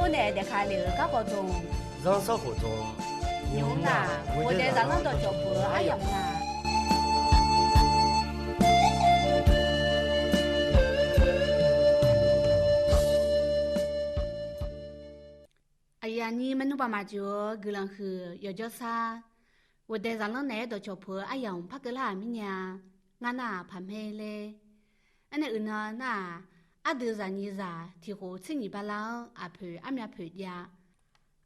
我呢在看那个高中，让生活中牛呐，我得让人到脚步哎呀呐。哎呀，你们弄爸妈就个人喝要叫啥？我得让人来到脚步哎呀，怕个啦咪呀，俺那怕没嘞。俺那呢那。阿德让你ra thì hồ xin nhị ba lao à phơi à mẹ phơi ya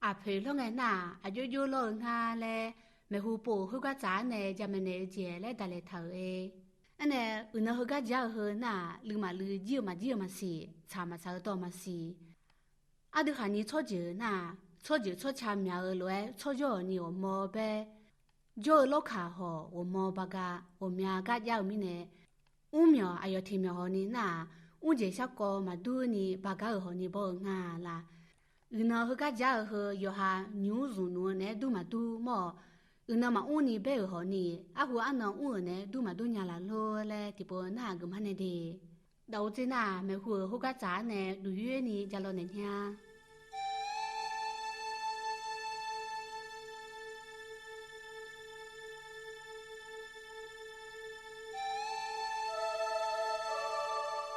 à phơi lo ngày na à yo lo nga le mẹ hu po hu ga cha ne ja mẹ ne je le da le thao e anh nè nó hu ga ja hu na lu ma si cha ma sa to ma si à được hà ni cho chữ na cho cha mẹ ở lối cho yo ni o mo be yo lo kha ho o mo ba ga o mẹ ga ya mi ne u mẹ ayo thi mẹ ho ni na我这小哥嘛多呢，把个和你包啊啦，那和个家和有哈牛肉呢，那都嘛多么，那嘛我呢背和你，啊和俺那我呢都嘛多年了咯嘞，地不那个嘛呢的，到这那没和和个家呢，六月呢家了那天。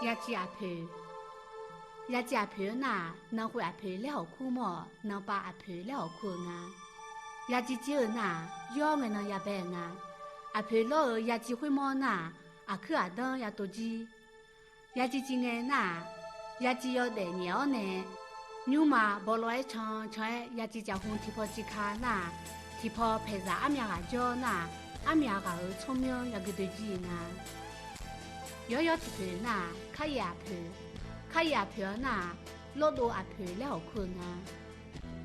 呀姐阿婆，呀姐阿婆呐，能会阿婆了好苦么？能把阿婆了好苦啊？呀姐姐呐，要我能呀白啊？阿婆老呀姐会么呐？阿去阿当呀多鸡，呀姐姐个呐，呀姐要得鸟呢，牛嘛不来唱呀姐结婚提婆吉卡呐，提婆陪着阿苗阿叫呐，阿苗个聪明呀个多鸡啊。要提婆呐，开阿婆呐，老多阿婆了好困啊，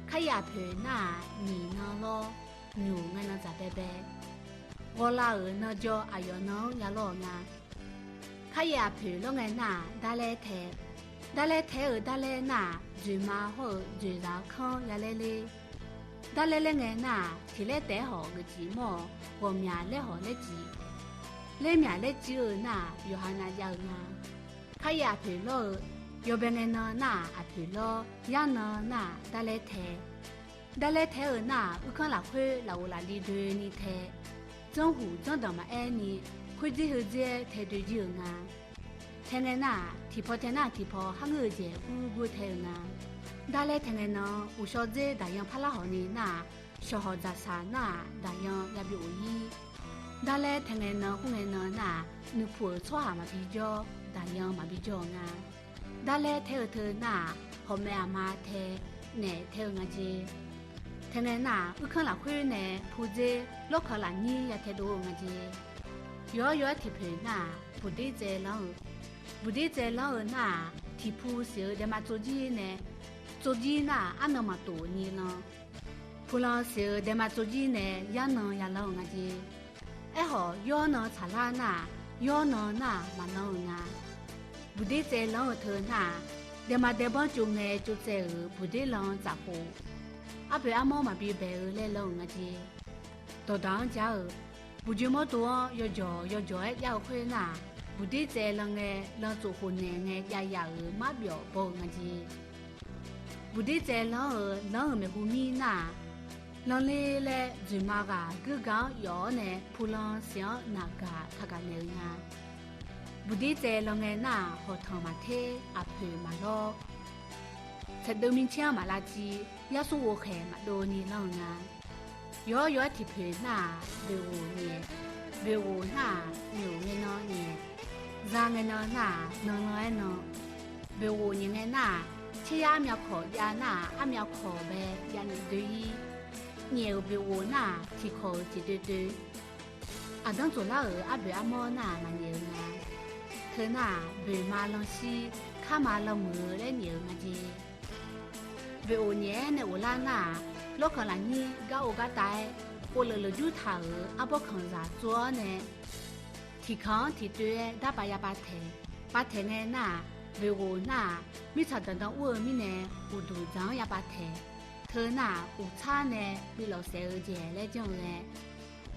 开阿婆呐，你呢咯，牛俺那咋白白，我老二呢叫阿哟呢呀咯啊，开阿婆咯俺呐，打来抬儿打来呐，最马好最绕康呀来嘞，打来嘞俺呐，提来带好个寂寞，我命来好来记。来面来只儿那有哈那家儿那，他也陪了，有别个呢那也陪了，也呢那打来抬儿那，我看那会那我那里对你抬，政府真的嘛爱你，会最后这抬对就啊，抬个那提破喊儿子姑抬那，打来抬个呢，我晓得大样怕拉好呢那，小好在啥那大样也比我易。打来听个呢，红个呢那，你婆错下嘛比较，大样嘛比较啊。打来听个头那，后面阿妈听，呢听个子，听个那，我看那会呢，婆子老看那你也听多个子。要提婆那，不得在老那，提婆小的嘛做鸡呢，做鸡那俺那么多年了，婆老小的嘛做鸡呢，也能也老个子。哎好，要呢查拉那，要呢那嘛能啊，不得在老头那，得嘛得帮就爱就在儿，不得让咋活？阿伯阿妈嘛比白儿来老个子，到当家儿，不就么多要叫哎要会那，不得在让做婚呢哎呀儿嘛表包个子，不得在让儿没胡米那。让你来最马个各讲要呢，普朗想那个他个那样，不得在让俺那和汤马腿阿婆马咯，在对面前马垃圾也是我看马多尼浪啊，要提婆那为我那牛个那呢，让个那能来呢，为我人个那，吃呀苗烤呀那阿苗烤呗呀能对。nhiều bị uốn à thì khó chỉ đối à đang做老二阿伯阿妈那嘛nhiều啊，可那被马浪西卡马浪มือ来nhiều嘛子，被我年呢我拉那，老可能你搞我个带，我了就他阿伯看啥做呢？提康提对打把呀把抬呢那，被我那，没查等我咪呢，我都长呀把抬。他那午餐呢，比老三儿节来讲呢，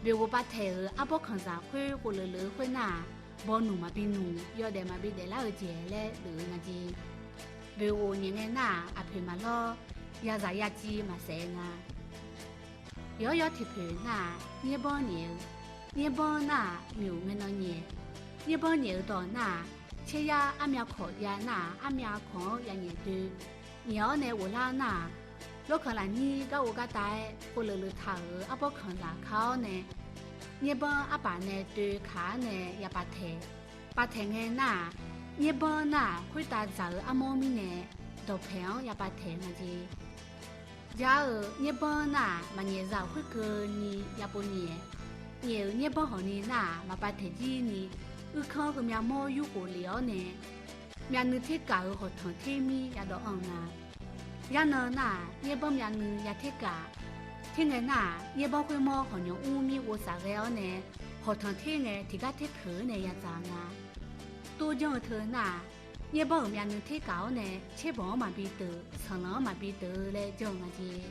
比我把台儿阿伯看上会或者乐会那，包努嘛比努，要得嘛比得老儿节来乐那子。别我年个那阿陪嘛咯，也在也鸡嘛生啊。摇摇铁皮那年帮牛，年帮那牛没那年，年帮牛到那，切呀阿苗烤呀那阿苗烤呀年多，鸟呢我拉那，老看了你个我个带，我了了他阿不看啦考呢，年帮阿爸呢对卡呢也把提，把提个那，年帮那会打早阿妈咪呢，都朋友也把提那些。假如日本那嘛年早会过你也不年，有日本好年那嘛把天气呢，我看个面毛有过了呢，面你天搞和汤天米也都安啦，也呢那日本面你也天搞，天个那日本会毛和用乌米我啥个样呢，和汤天个天个天可呢也咋啦，多讲头那。日本面能太高呢，吃饱嘛比多，吃了嘛比多嘞，这样子。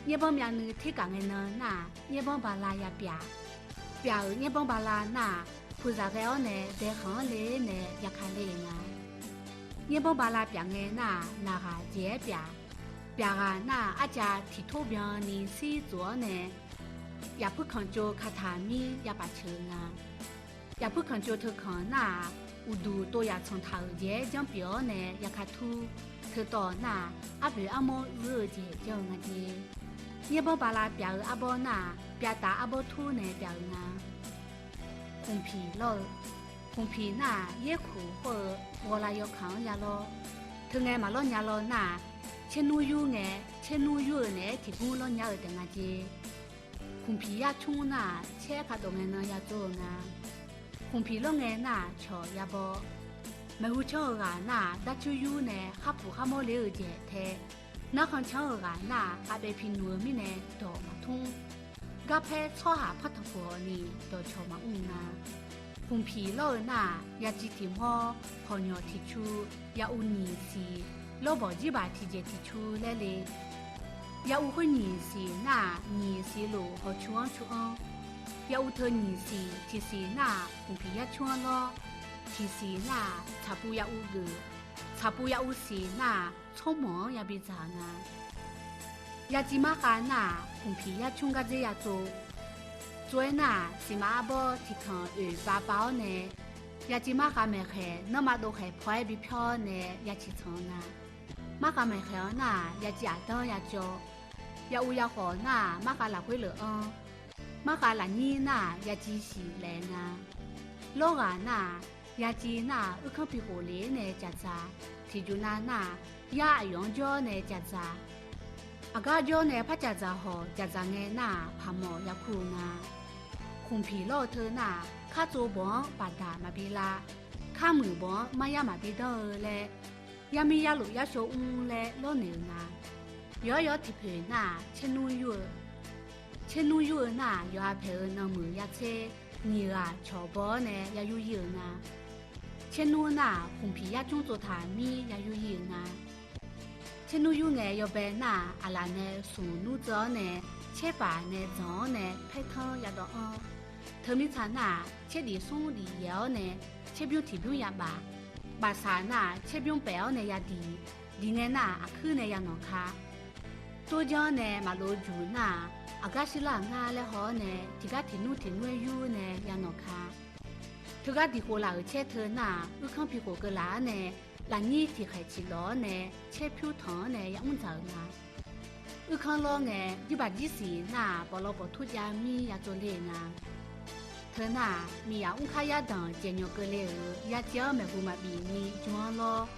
日本面能太高的呢，那日本巴拉也表日本巴拉那，菩萨个呢，在行里呢也看嘞呢。日本巴拉表的那个结表啊那阿家剃头表呢洗做呢，也不看就卡塔米也把车啊，也不看就头看那。乌都多呀，从头节将表呢，也看土，头到那阿伯阿毛日节叫我的，也不把那表阿伯那表达阿伯土呢表啊，红皮那也苦或我来要看呀咯，头爱嘛咯呀咯那，切努油呢提供咯呀的那些，红皮呀冲那切卡东呢呀做啊。红皮龙哎那瞧也不，没有瞧啊那，那就有呢，哈不哈没了解的，那看瞧啊那，阿被平糯米呢都嘛通，阿拍炒下拍头锅呢都瞧嘛啊，红皮龙那也只听好，好鸟提出也有年时，老婆子把提前提出来嘞，也有会年时那年时路好出安。要乌头年时，其实那红皮也穿咯，其实那茶布也乌个，茶布也乌时那匆忙也别长啊。也只嘛干那红皮也穿个这样做那是嘛不提看包呢，也只嘛干没开，那么都还拍比票呢也去穿啊。嘛干没开那也只当也做，也乌也好那嘛干来回了马哈拉尼那也只是来呢，老啊那也只那乌康皮火里呢夹杂，提住那也用着呢夹杂，阿个着呢怕夹杂好夹杂呢那怕毛也苦呢，红皮老头那卡做帮把大嘛比啦，卡木帮嘛也嘛比到嘞，也没也路也小嘞老牛呢，要提皮那吃农药。切农药那要阿配那么一切，牛啊、草包呢也有油呢。切农那红皮也种做汤米也有油呢。切农药呢要被那阿拉呢送农早呢，切把呢早呢配汤也到头米茶那切地送里腰呢，切不用提不用也罢，把啥那切不用白呢也低，另外那阿口呢也能卡，多讲呢马路住那。阿个是啦，伢嘞好呢，这个天路有呢，也能看。这个地火啦，切头呢，我看皮火个啦呢，那你提开起老呢，切票糖呢也唔走呢。我看老呢，你把这些呢，把老婆土家米也做嘞呢。头呢，米呀，我看也当煎肉个嘞，也叫没不嘛比米装咯。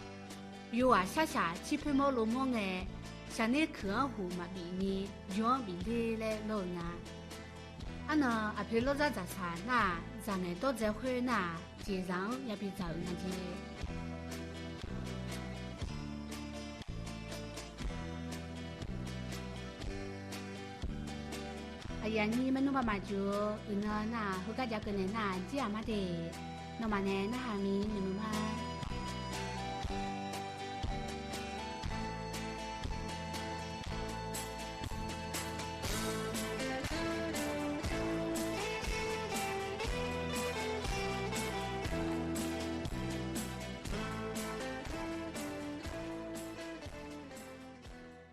有啊，下去配毛罗毛哎。像那客户嘛，比你用比你来老呢。啊那阿皮老早早餐那，咱们都在会那，街上也比早那些。哎呀，你们弄爸妈就，那后个家个呢那，这样嘛的，那么呢，那还没你们嘛。